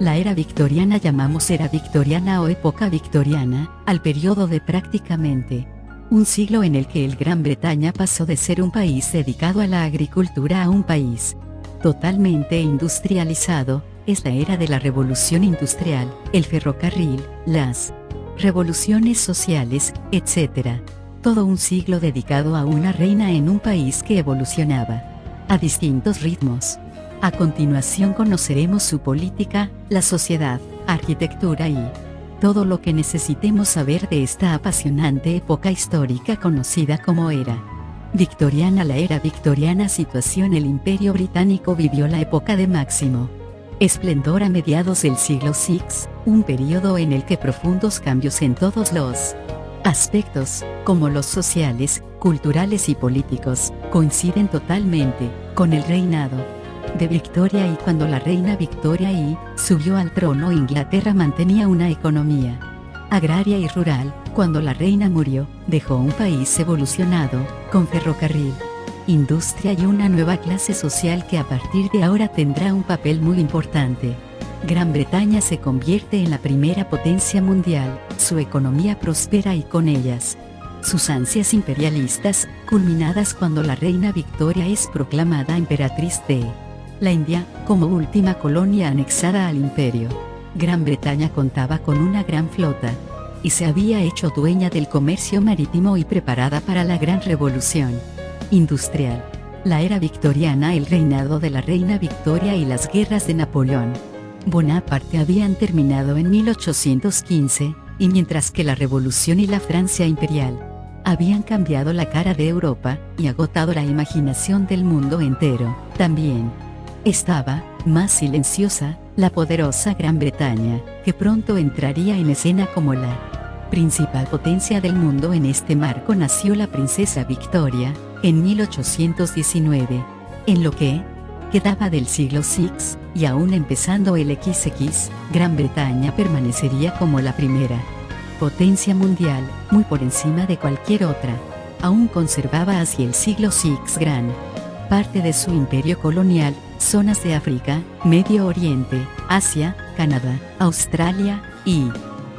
La era victoriana llamamos era victoriana o época victoriana, al periodo de prácticamente un siglo en el que el Gran Bretaña pasó de ser un país dedicado a la agricultura a un país totalmente industrializado. Es la era de la revolución industrial, el ferrocarril, las revoluciones sociales, etc. Todo un siglo dedicado a una reina en un país que evolucionaba a distintos ritmos. A continuación conoceremos su política, la sociedad, arquitectura y todo lo que necesitemos saber de esta apasionante época histórica conocida como era victoriana. La era victoriana situación el Imperio Británico vivió la época de máximo esplendor a mediados del siglo VI, un periodo en el que profundos cambios en todos los aspectos, como los sociales, culturales y políticos, coinciden totalmente con el reinado de Victoria. Y cuando la reina Victoria subió al trono, Inglaterra mantenía una economía agraria y rural. Cuando la reina murió, dejó un país evolucionado, con ferrocarril, industria y una nueva clase social que a partir de ahora tendrá un papel muy importante. Gran Bretaña se convierte en la primera potencia mundial, su economía prospera y con ellas sus ansias imperialistas, culminadas cuando la reina Victoria es proclamada emperatriz de la India, como última colonia anexada al imperio. Gran Bretaña contaba con una gran flota y se había hecho dueña del comercio marítimo y preparada para la gran revolución industrial. La era victoriana, el reinado de la reina Victoria y las guerras de Napoleón Bonaparte habían terminado en 1815, y mientras que la revolución y la Francia imperial habían cambiado la cara de Europa y agotado la imaginación del mundo entero, también estaba, más silenciosa, la poderosa Gran Bretaña, que pronto entraría en escena como la principal potencia del mundo. En este marco nació la princesa Victoria, en 1819. En lo que quedaba del siglo VI, y aún empezando el XX, Gran Bretaña permanecería como la primera potencia mundial, muy por encima de cualquier otra. Aún conservaba hacia el siglo VI gran parte de su imperio colonial, zonas de África, Medio Oriente, Asia, Canadá, Australia, y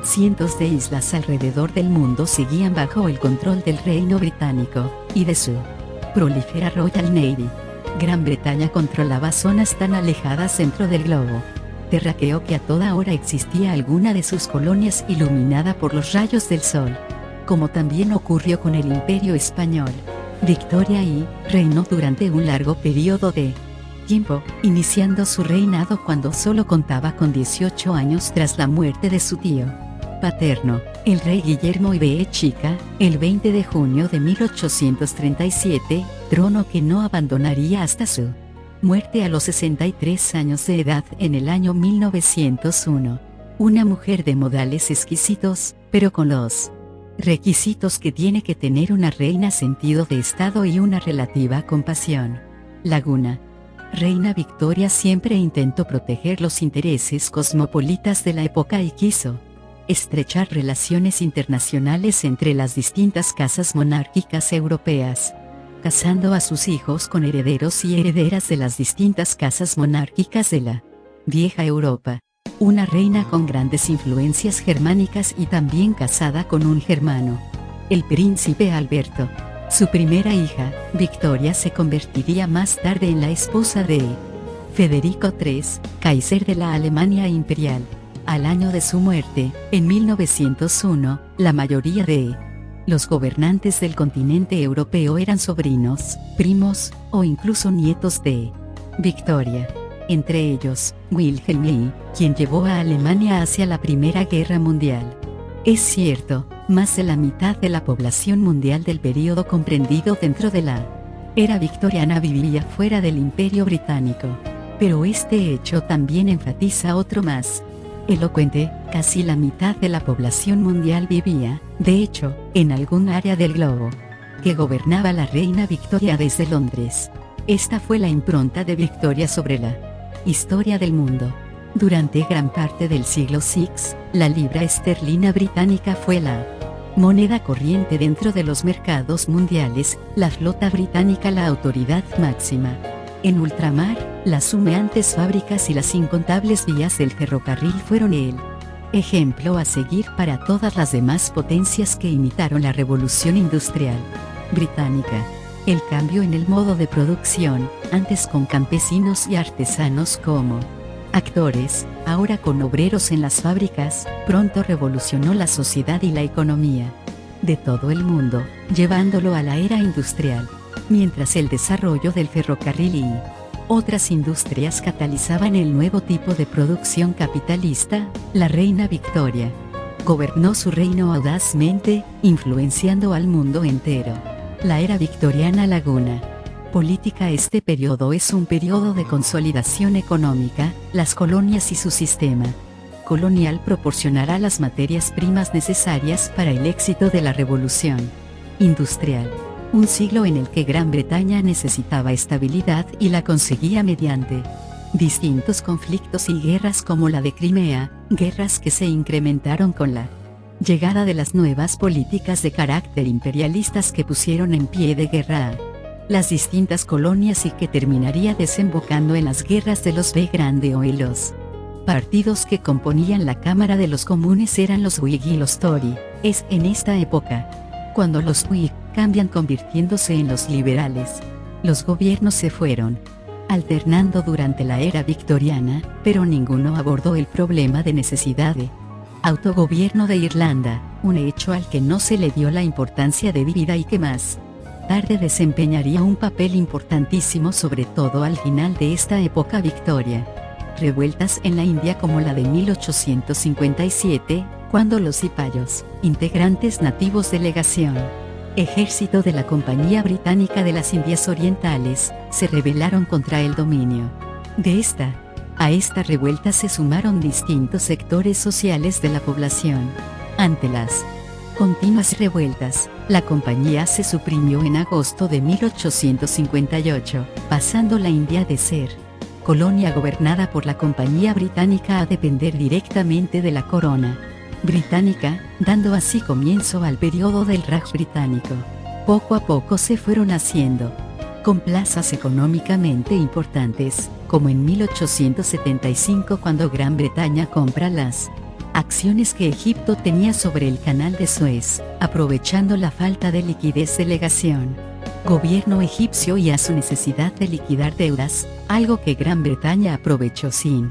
cientos de islas alrededor del mundo seguían bajo el control del reino británico, y de su prolífera Royal Navy. Gran Bretaña controlaba zonas tan alejadas dentro del globo terráqueo que a toda hora existía alguna de sus colonias iluminada por los rayos del sol, como también ocurrió con el Imperio Español. Victoria reinó durante un largo periodo de tiempo, iniciando su reinado cuando solo contaba con 18 años tras la muerte de su tío paterno, el rey Guillermo I Chica, el 20 de junio de 1837, trono que no abandonaría hasta su muerte a los 63 años de edad en el año 1901. Una mujer de modales exquisitos, pero con los requisitos que tiene que tener una reina: sentido de estado y una relativa compasión. Laguna. Reina Victoria siempre intentó proteger los intereses cosmopolitas de la época y quiso estrechar relaciones internacionales entre las distintas casas monárquicas europeas, casando a sus hijos con herederos y herederas de las distintas casas monárquicas de la vieja Europa. Una reina con grandes influencias germánicas y también casada con un germano, el príncipe Alberto. Su primera hija, Victoria, se convertiría más tarde en la esposa de Federico III, Kaiser de la Alemania imperial. Al año de su muerte, en 1901, la mayoría de los gobernantes del continente europeo eran sobrinos, primos, o incluso nietos de Victoria. Entre ellos, Wilhelm II, quien llevó a Alemania hacia la Primera Guerra Mundial. Es cierto, más de la mitad de la población mundial del período comprendido dentro de la era victoriana vivía fuera del Imperio Británico. Pero este hecho también enfatiza otro más elocuente: casi la mitad de la población mundial vivía, de hecho, en algún área del globo que gobernaba la reina Victoria desde Londres. Esta fue la impronta de Victoria sobre la historia del mundo. Durante gran parte del siglo VI, la libra esterlina británica fue la moneda corriente dentro de los mercados mundiales, la flota británica la autoridad máxima en ultramar, Las humeantes fábricas y las incontables vías del ferrocarril fueron el ejemplo a seguir para todas las demás potencias que imitaron la revolución industrial británica. El cambio en el modo de producción, antes con campesinos y artesanos como actores, ahora con obreros en las fábricas, pronto revolucionó la sociedad y la economía de todo el mundo, llevándolo a la era industrial. Mientras el desarrollo del ferrocarril y otras industrias catalizaban el nuevo tipo de producción capitalista, la reina Victoria gobernó su reino audazmente, influenciando al mundo entero. La era victoriana laguna política. Este periodo es un periodo de consolidación económica. Las colonias y su sistema colonial proporcionará las materias primas necesarias para el éxito de la revolución industrial. Un siglo en el que Gran Bretaña necesitaba estabilidad y la conseguía mediante distintos conflictos y guerras como la de Crimea, guerras que se incrementaron con la llegada de las nuevas políticas de carácter imperialistas que pusieron en pie de guerra a las distintas colonias y que terminaría desembocando en las guerras de los B Grande o los partidos que componían la Cámara de los Comunes eran los Whig y los Tory. Es en esta época cuando los Whig cambian convirtiéndose en los liberales. Los gobiernos se fueron alternando durante la era victoriana, pero ninguno abordó el problema de necesidad de autogobierno de Irlanda, un hecho al que no se le dio la importancia debida y que más tarde desempeñaría un papel importantísimo, sobre todo al final de esta época victoria. Revueltas en la India como la de 1857, cuando los cipayos, integrantes nativos delegación ejército de la Compañía Británica de las Indias Orientales, se rebelaron contra el dominio a esta revuelta se sumaron distintos sectores sociales de la población. Ante las continuas revueltas, la compañía se suprimió en agosto de 1858, pasando la India de ser colonia gobernada por la Compañía Británica a depender directamente de la corona británica, dando así comienzo al periodo del Raj británico. Poco a poco se fueron haciendo con plazas económicamente importantes, como en 1875 cuando Gran Bretaña compra las acciones que Egipto tenía sobre el canal de Suez, aprovechando la falta de liquidez de legación gobierno egipcio y a su necesidad de liquidar deudas, algo que Gran Bretaña aprovechó sin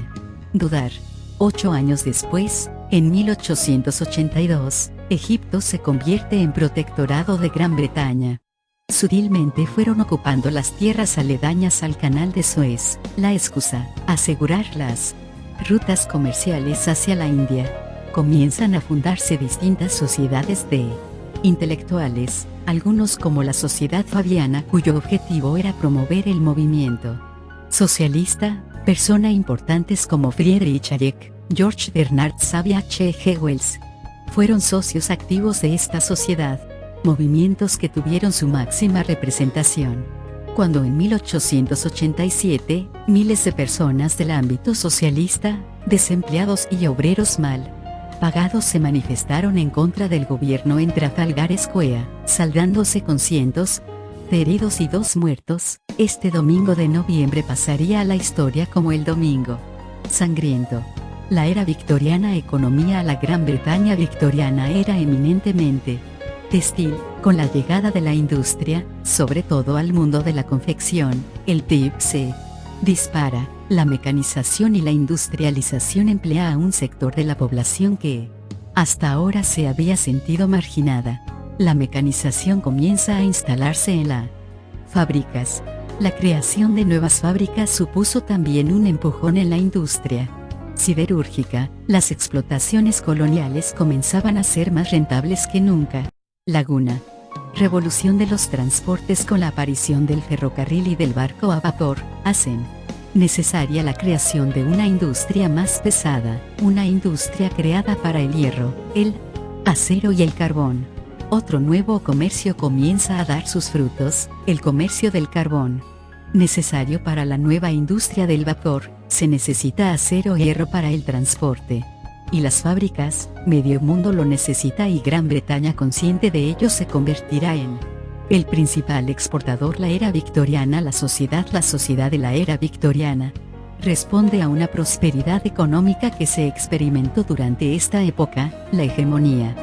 dudar. 8 años después, en 1882, Egipto se convierte en protectorado de Gran Bretaña. Sutilmente fueron ocupando las tierras aledañas al canal de Suez, la excusa, asegurar las rutas comerciales hacia la India. Comienzan a fundarse distintas sociedades de intelectuales, algunos como la Sociedad Fabiana, cuyo objetivo era promover el movimiento socialista. Personas importantes como Friedrich Hayek, George Bernard Shaw, H.G. Wells, fueron socios activos de esta sociedad, movimientos que tuvieron su máxima representación cuando en 1887, miles de personas del ámbito socialista, desempleados y obreros mal pagados se manifestaron en contra del gobierno en Trafalgar Square, saldándose con cientos de heridos y 2 muertos. Este domingo de noviembre pasaría a la historia como el Domingo Sangriento. La era victoriana economía. La Gran Bretaña victoriana era eminentemente textil. Con la llegada de la industria, sobre todo al mundo de la confección, el PIB se dispara. La mecanización y la industrialización emplea a un sector de la población que hasta ahora se había sentido marginada. La mecanización comienza a instalarse en las fábricas. La creación de nuevas fábricas supuso también un empujón en la industria siderúrgica. Las explotaciones coloniales comenzaban a ser más rentables que nunca. Laguna. Revolución de los transportes. Con la aparición del ferrocarril y del barco a vapor, hacen necesaria la creación de una industria más pesada, una industria creada para el hierro, el acero y el carbón. Otro nuevo comercio comienza a dar sus frutos, el comercio del carbón. Necesario para la nueva industria del vapor, se necesita acero y hierro para el transporte. Y las fábricas, medio mundo lo necesita y Gran Bretaña, consciente de ello, se convertirá en El principal exportador la era victoriana. La sociedad de la era victoriana responde a una prosperidad económica que se experimentó durante esta época, la hegemonía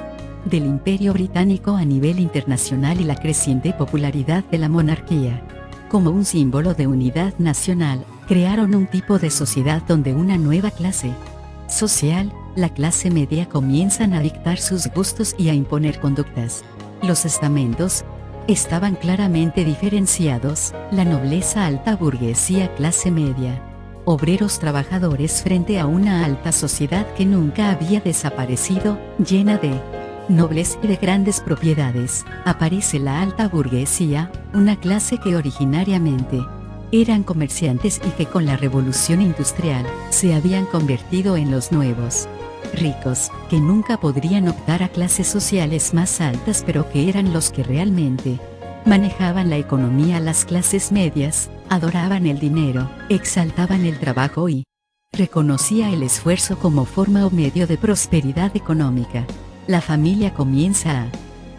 del Imperio Británico a nivel internacional y la creciente popularidad de la monarquía. Como un símbolo de unidad nacional, crearon un tipo de sociedad donde una nueva clase social, la clase media, comienzan a dictar sus gustos y a imponer conductas. Los estamentos estaban claramente diferenciados: la nobleza, alta burguesía, clase media, obreros, trabajadores, frente a una alta sociedad que nunca había desaparecido, llena de nobles y de grandes propiedades. Aparece la alta burguesía, una clase que originariamente eran comerciantes y que con la revolución industrial se habían convertido en los nuevos ricos, que nunca podrían optar a clases sociales más altas, pero que eran los que realmente manejaban la economía. Las clases medias adoraban el dinero, exaltaban el trabajo y reconocía el esfuerzo como forma o medio de prosperidad económica. La familia comienza a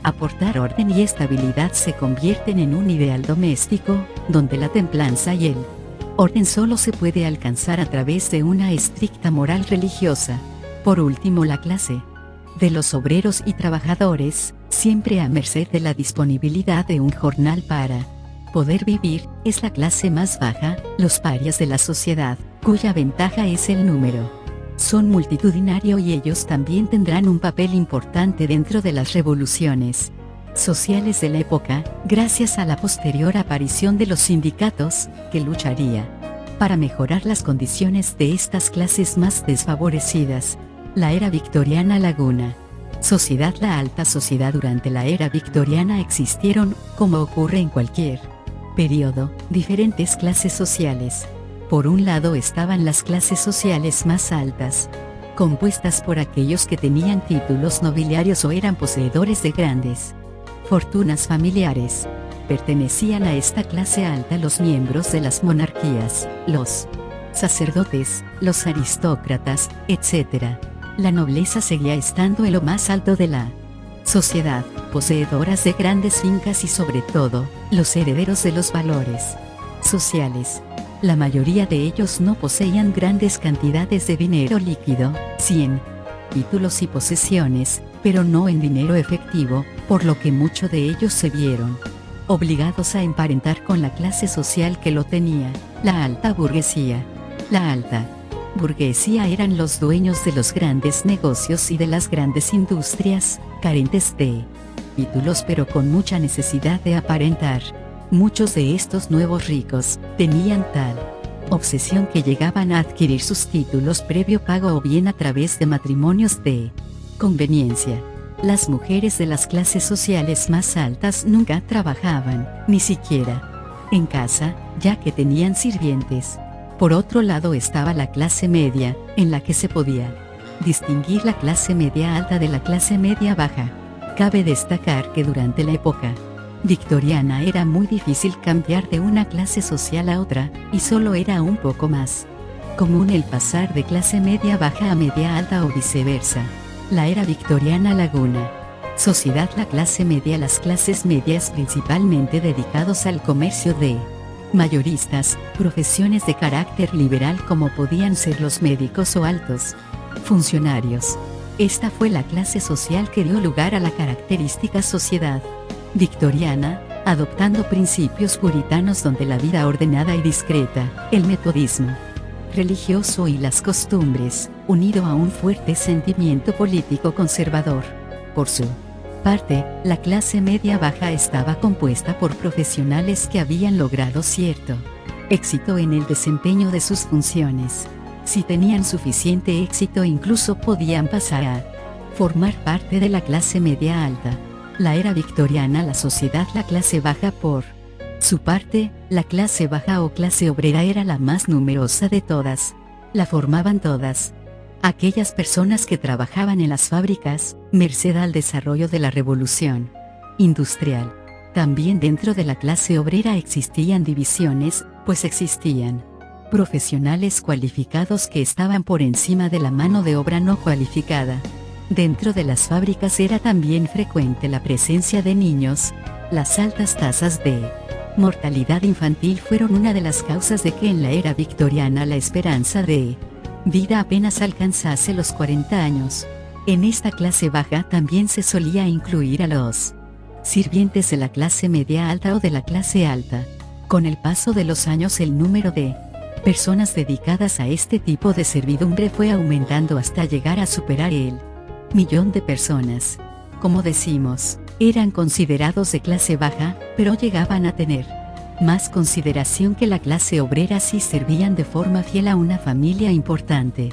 aportar orden y estabilidad, se convierten en un ideal doméstico, donde la templanza y el orden solo se puede alcanzar a través de una estricta moral religiosa. Por último, la clase de los obreros y trabajadores, siempre a merced de la disponibilidad de un jornal para poder vivir, es la clase más baja, los parias de la sociedad, cuya ventaja es el número. Son multitudinario y ellos también tendrán un papel importante dentro de las revoluciones sociales de la época, gracias a la posterior aparición de los sindicatos, que lucharía para mejorar las condiciones de estas clases más desfavorecidas. La era victoriana. Laguna sociedad. La alta sociedad. Durante la era victoriana existieron, como ocurre en cualquier periodo, diferentes clases sociales. Por un lado estaban las clases sociales más altas, compuestas por aquellos que tenían títulos nobiliarios o eran poseedores de grandes fortunas familiares. Pertenecían a esta clase alta los miembros de las monarquías, los sacerdotes, los aristócratas, etc. La nobleza seguía estando en lo más alto de la sociedad, poseedoras de grandes fincas y sobre todo, los herederos de los valores sociales. La mayoría de ellos no poseían grandes cantidades de dinero líquido, sí en títulos y posesiones, pero no en dinero efectivo, por lo que muchos de ellos se vieron obligados a emparentar con la clase social que lo tenía, la alta burguesía. La alta burguesía eran los dueños de los grandes negocios y de las grandes industrias, carentes de títulos pero con mucha necesidad de aparentar. Muchos de estos nuevos ricos tenían tal obsesión que llegaban a adquirir sus títulos previo pago o bien a través de matrimonios de conveniencia. Las mujeres de las clases sociales más altas nunca trabajaban, ni siquiera en casa, ya que tenían sirvientes. Por otro lado estaba la clase media, en la que se podía distinguir la clase media alta de la clase media baja. Cabe destacar que durante la época victoriana era muy difícil cambiar de una clase social a otra, y solo era un poco más común el pasar de clase media baja a media alta o viceversa. La era victoriana. Laguna sociedad. La clase media. Las clases medias principalmente dedicados al comercio de mayoristas, profesiones de carácter liberal como podían ser los médicos o altos funcionarios. Esta fue la clase social que dio lugar a la característica sociedad victoriana, adoptando principios puritanos donde la vida ordenada y discreta, el metodismo religioso y las costumbres, unido a un fuerte sentimiento político conservador. Por su parte, la clase media baja estaba compuesta por profesionales que habían logrado cierto éxito en el desempeño de sus funciones. Si tenían suficiente éxito, incluso podían pasar a formar parte de la clase media alta. La era victoriana. La sociedad. La clase baja. Por su parte, la clase baja o clase obrera era la más numerosa de todas. La formaban todas aquellas personas que trabajaban en las fábricas, merced al desarrollo de la revolución industrial. También dentro de la clase obrera existían divisiones, pues existían profesionales cualificados que estaban por encima de la mano de obra no cualificada. Dentro de las fábricas era también frecuente la presencia de niños. Las altas tasas de mortalidad infantil fueron una de las causas de que en la era victoriana la esperanza de vida apenas alcanzase los 40 años. En esta clase baja también se solía incluir a los sirvientes de la clase media alta o de la clase alta. Con el paso de los años el número de personas dedicadas a este tipo de servidumbre fue aumentando hasta llegar a superar el millón de personas. Como decimos, eran considerados de clase baja, pero llegaban a tener más consideración que la clase obrera si servían de forma fiel a una familia importante.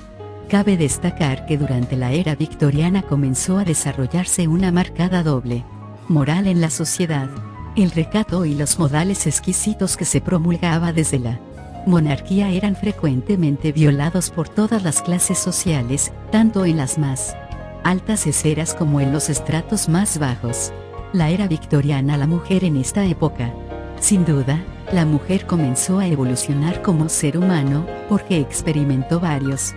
Cabe destacar que durante la era victoriana comenzó a desarrollarse una marcada doble moral en la sociedad. El recato y los modales exquisitos que se promulgaba desde la monarquía eran frecuentemente violados por todas las clases sociales, tanto en las más altas esferas como en los estratos más bajos. La era victoriana, la mujer en esta época. Sin duda, la mujer comenzó a evolucionar como ser humano, porque experimentó varios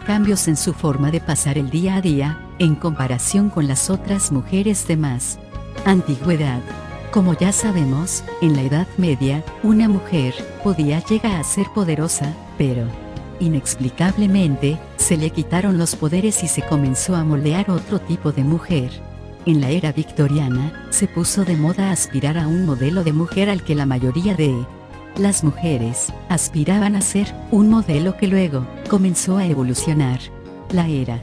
cambios en su forma de pasar el día a día, en comparación con las otras mujeres de más antigüedad. Como ya sabemos, en la Edad Media, una mujer podía llegar a ser poderosa, pero inexplicablemente, se le quitaron los poderes y se comenzó a moldear otro tipo de mujer. En la era victoriana, se puso de moda aspirar a un modelo de mujer al que la mayoría de las mujeres aspiraban a ser, un modelo que luego comenzó a evolucionar. La era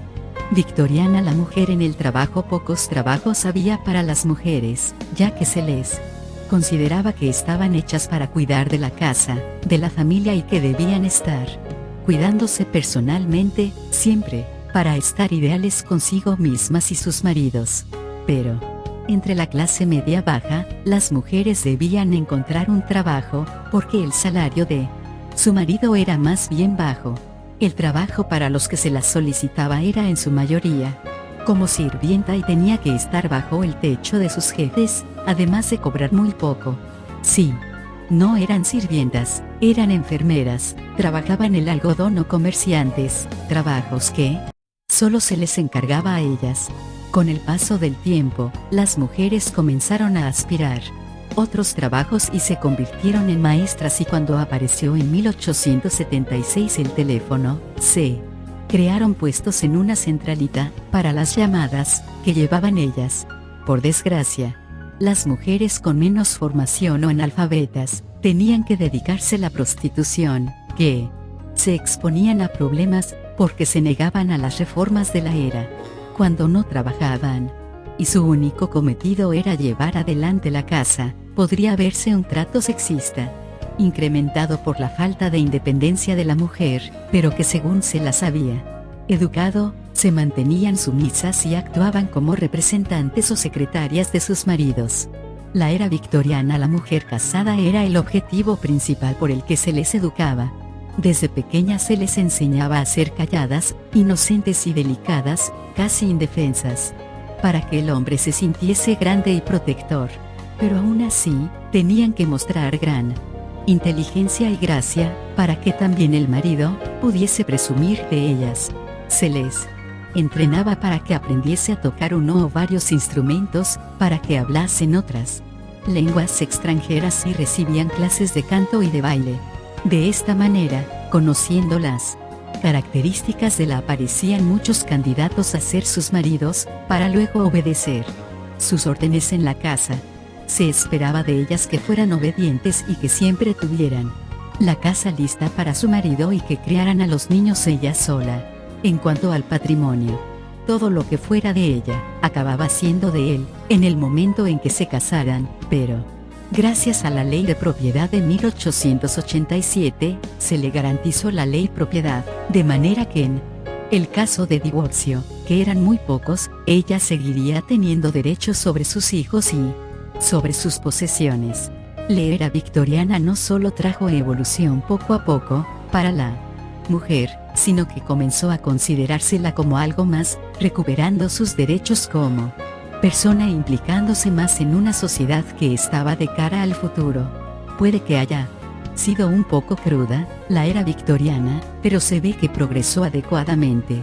victoriana, la mujer en el trabajo. Pocos trabajos había para las mujeres, ya que se les consideraba que estaban hechas para cuidar de la casa, de la familia y que debían estar cuidándose personalmente, siempre, para estar ideales consigo mismas y sus maridos. Pero, entre la clase media baja, las mujeres debían encontrar un trabajo, porque el salario de su marido era más bien bajo. El trabajo para los que se las solicitaba era en su mayoría como sirvienta y tenía que estar bajo el techo de sus jefes, además de cobrar muy poco. Sí. No eran sirvientas, eran enfermeras, trabajaban el algodón o comerciantes, trabajos que solo se les encargaba a ellas. Con el paso del tiempo, las mujeres comenzaron a aspirar otros trabajos y se convirtieron en maestras, y cuando apareció en 1876 el teléfono, se crearon puestos en una centralita para las llamadas que llevaban ellas. Por desgracia, las mujeres con menos formación o analfabetas tenían que dedicarse a la prostitución, que se exponían a problemas porque se negaban a las reformas de la era. Cuando no trabajaban y su único cometido era llevar adelante la casa, podría verse un trato sexista, incrementado por la falta de independencia de la mujer, pero que según se las había educado, se mantenían sumisas y actuaban como representantes o secretarias de sus maridos. La era victoriana, la mujer casada era el objetivo principal por el que se les educaba. Desde pequeñas se les enseñaba a ser calladas, inocentes y delicadas, casi indefensas, para que el hombre se sintiese grande y protector. Pero aún así, tenían que mostrar gran inteligencia y gracia, para que también el marido pudiese presumir de ellas. Se les entrenaba para que aprendiese a tocar uno o varios instrumentos, para que hablasen otras lenguas extranjeras y recibían clases de canto y de baile. De esta manera, conociendo las características de la aparecían muchos candidatos a ser sus maridos, para luego obedecer sus órdenes en la casa. Se esperaba de ellas que fueran obedientes y que siempre tuvieran la casa lista para su marido y que criaran a los niños ella sola. En cuanto al patrimonio, todo lo que fuera de ella, acababa siendo de él, en el momento en que se casaran, pero, gracias a la ley de propiedad de 1887, se le garantizó la ley propiedad, de manera que en el caso de divorcio, que eran muy pocos, ella seguiría teniendo derechos sobre sus hijos y sobre sus posesiones. La era victoriana no solo trajo evolución poco a poco, para la mujer, sino que comenzó a considerársela como algo más, recuperando sus derechos como persona e implicándose más en una sociedad que estaba de cara al futuro. Puede que haya sido un poco cruda, la era victoriana, pero se ve que progresó adecuadamente.